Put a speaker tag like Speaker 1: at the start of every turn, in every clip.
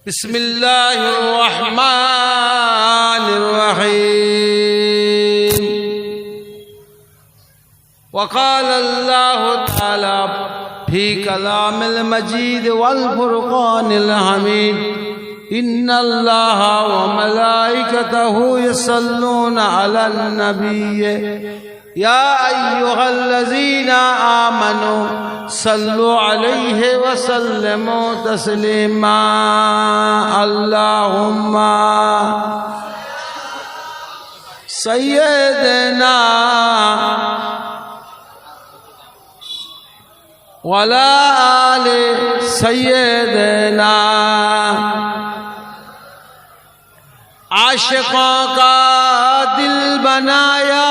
Speaker 1: بسم الله الرحمن الرحيم. وقال الله تعالى في كلام المجيد والفرقان الحميد إن الله وملائكته يصلون على النبي يا أيها الذين آمنوا صلوا عليه وسلموا تسليما. اللهم سيدنا ولا آل سيدنا. عاشقوں کا دل بنایا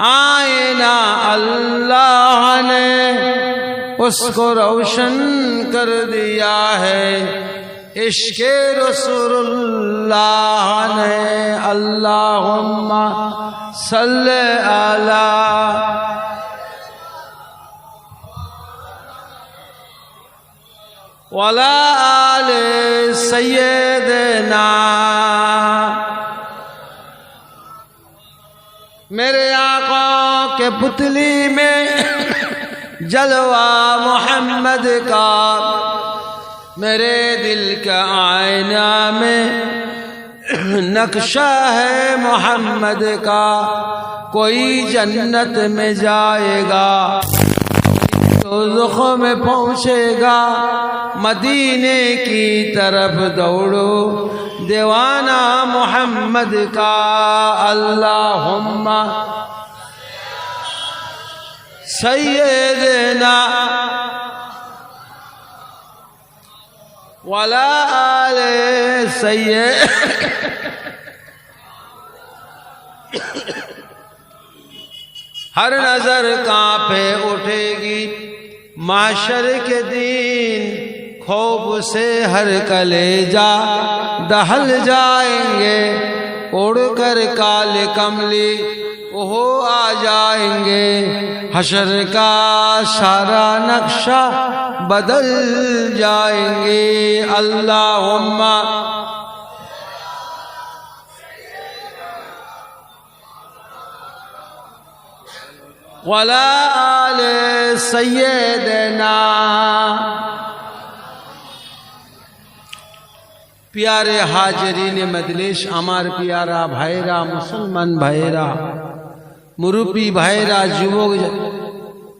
Speaker 1: آئینہ اللہ نے، اس کو روشن کر دیا ہے عشق رسول اللہ نے. اللہم صلی علی ولا آل سیدنا. میرے آقا کے پتلی میں جلوہ محمد کا، میرے دل کا آئینہ میں نقشہ ہے محمد کا. کوئی جنت میں جائے گا، دوزخ میں پہنچے گا. مدینے کی طرف دوڑو دیوانہ محمد کا. اللہم سیدنا ولا آل سید. ہر نظر کانپے اٹھے گی معاشر کے دن، خوف سے ہر کلیجہ دہل جائیں گے. اڑ کر کالے کملی وہ آ جائیں گے. حشر کا سارا نقشہ بدل جائیں گے. اللہم ولا آل سیدنا. پیارے حاضرین مجلس، আমার পিয়ারা ভাইরা, মুসলমান ভাইরা, মুরব্বী ভাইরা, যুবক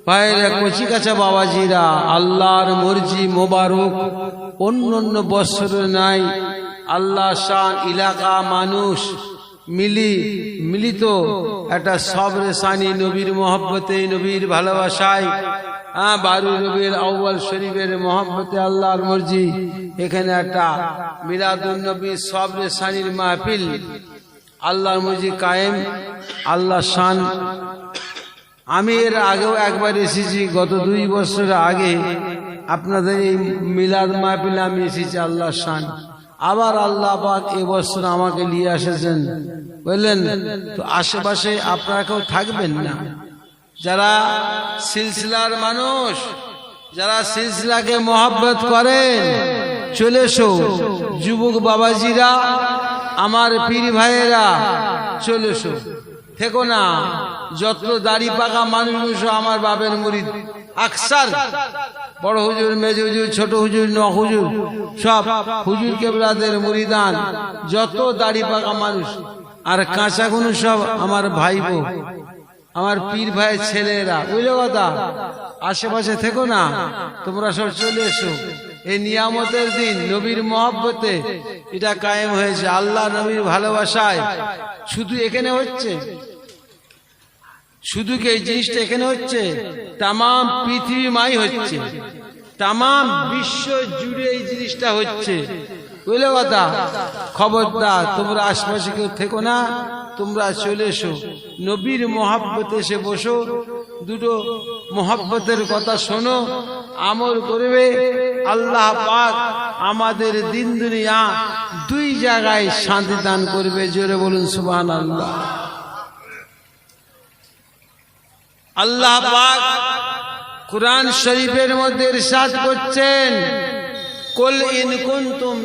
Speaker 1: ভাইরা, কচি কাঁচা বাবাজিরা, আল্লাহর মর্জি মোবারক অন্য বছর নাই আল্লাহ শান এলাকা মানুষ মিলিত একটা সবরে সানি নবীর মহব্বতে, নবীর ভালোবাসায়, 12 রবিউল আউয়াল শরীফের মহব্বতে, আল্লাহর মর্জি এখানে একটা মিলাদুন নবী সবরে সানির মাহফিল আল্লাহর মর্জি কায়েম। আল্লাহ শান। আমি এর আগেও একবার এসেছি, গত 2 বছর আগে আপনাদের এই মিলাদ মাহফিলে আমি এসেছি। আল্লাহ শান। আবার আল্লাহ পাক এবছর আমাকে নিয়ে এসেছেন, বললেন তো আশেপাশে আপনারা কেউ থাকবেন না, যারা সিলসিলার মানুষ, যারা সিলসিলাকে মহব্বত করেন চলে এসো। যুবক বাবাজিরা, আমার পীর ভাইয়েরা চলে এসো, থেকো না। যত দাড়ি পাকা মানুষ আমার বাপের মুরিদ, আকসার বড় হুজুর, মেজ হুজুর, ছোট হুজুর, ন হুজুর, সব হুজুর কেবলাদের মুরিদান, যত দাড়ি পাকা মানুষ আর কাঁচা গুনো সব আমার ভাইবো, আমার পীর ভাইয়ের ছেলেরা। বুঝলে কথা? আশেপাশে থেকো না, তোমরা সব চলে এসো। এই নিয়ামতের দিন নবীর মহব্বতে এটা কায়েম হয়েছে, আল্লাহ নবীর ভালোবাসায়। শুধু এখানে হচ্ছে, শুধু কি এই জিনিসটা এখানে হচ্ছে? তাম পৃথিবীময় হচ্ছে, তাম বিশ্ব জুড়ে এই জিনিসটা হচ্ছে। বুঝলে কথা? খবরদার তোমরা আশপাশে কেউ থেকো না, তোমরা চলে এসো, নবীর মহব্বতে এসে বসো, দুটো মহব্বতের কথা শোনো, আমল করবে। আল্লাহ পাক আমাদের দিন দুনিয়া 2 জায়গায় শান্তি দান করবে। জোরে বলুন সুবহানাল্লাহ। আল্লাহ পাক কুরআন শরীফের মধ্যে ইরশাদ করছেন, কুল ইন কুনতুম